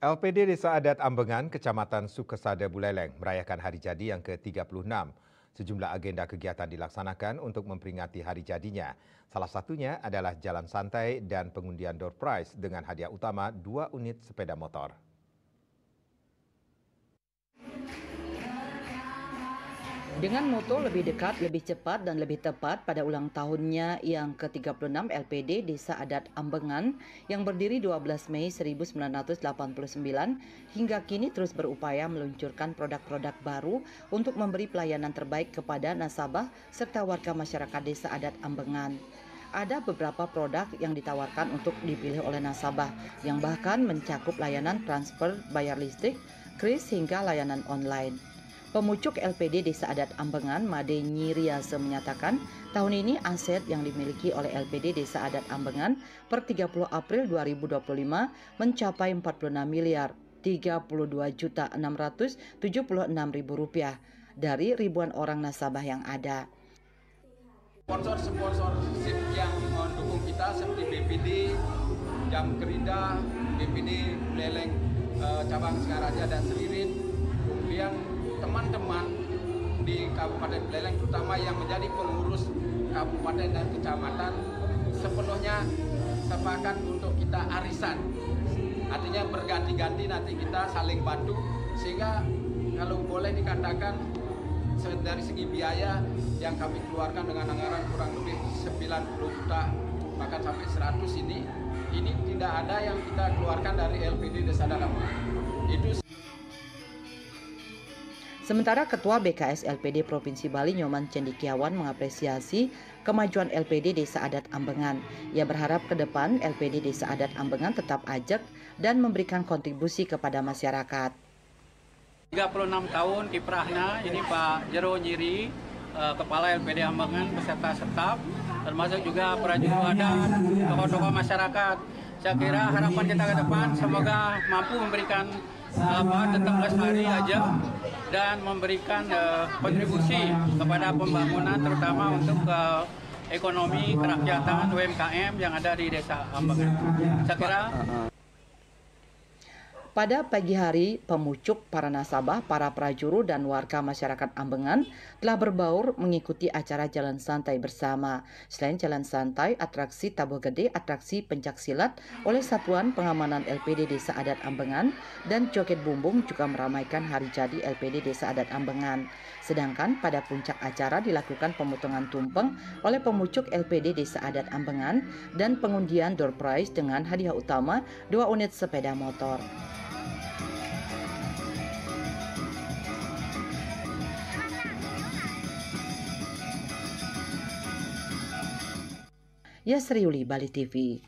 LPD Desa Adat Ambengan, Kecamatan Sukesada, Buleleng merayakan hari jadi yang ke-36. Sejumlah agenda kegiatan dilaksanakan untuk memperingati hari jadinya. Salah satunya adalah jalan santai dan pengundian door prize dengan hadiah utama 2 unit sepeda motor. Dengan moto lebih dekat, lebih cepat, dan lebih tepat pada ulang tahunnya yang ke-36 LPD Desa Adat Ambengan yang berdiri 12 Mei 1989 hingga kini terus berupaya meluncurkan produk-produk baru untuk memberi pelayanan terbaik kepada nasabah serta warga masyarakat Desa Adat Ambengan. Ada beberapa produk yang ditawarkan untuk dipilih oleh nasabah yang bahkan mencakup layanan transfer bayar listrik, kris hingga layanan online. Pemucuk LPD Desa Adat Ambengan, Made Nyiriase menyatakan, tahun ini aset yang dimiliki oleh LPD Desa Adat Ambengan per 30 April 2025 mencapai 46 miliar 32.676.000 rupiah dari ribuan orang nasabah yang ada. Sponsor-sponsorship yang mendukung kita seperti BPD, Jam Kerida, BPD Buleleng, cabang Singaraja dan Seririn, kemudian teman-teman di Kabupaten Buleleng terutama yang menjadi pengurus kabupaten dan kecamatan sepenuhnya sepakat untuk kita arisan. Artinya berganti-ganti nanti kita saling bantu sehingga kalau boleh dikatakan dari segi biaya yang kami keluarkan dengan anggaran kurang lebih 90 juta bahkan sampai 100 ini tidak ada yang kita keluarkan dari LPD Desa Adat Ambengan. Sementara Ketua BKS LPD Provinsi Bali Nyoman Cendikiawan mengapresiasi kemajuan LPD Desa Adat Ambengan. Ia berharap ke depan LPD Desa Adat Ambengan tetap ajak dan memberikan kontribusi kepada masyarakat. 36 tahun kiprahnya ini Pak Jero Nyiri, Kepala LPD Ambengan beserta staf, termasuk juga prajurit adat, tokoh-tokoh masyarakat. Saya kira harapan kita ke depan semoga mampu memberikan tetap lestari aja dan memberikan kontribusi kepada pembangunan terutama untuk ekonomi kerakyatan UMKM yang ada di Desa Ambengan. Saya kira pada pagi hari, pemucuk, para nasabah, para prajuru, dan warga masyarakat Ambengan telah berbaur mengikuti acara jalan santai bersama. Selain jalan santai, atraksi tabuh gede, atraksi pencaksilat oleh Satuan Pengamanan LPD Desa Adat Ambengan, dan joget bumbung juga meramaikan hari jadi LPD Desa Adat Ambengan. Sedangkan pada puncak acara dilakukan pemotongan tumpeng oleh pemucuk LPD Desa Adat Ambengan dan pengundian door prize dengan hadiah utama 2 unit sepeda motor. Yasriuli, Bali TV.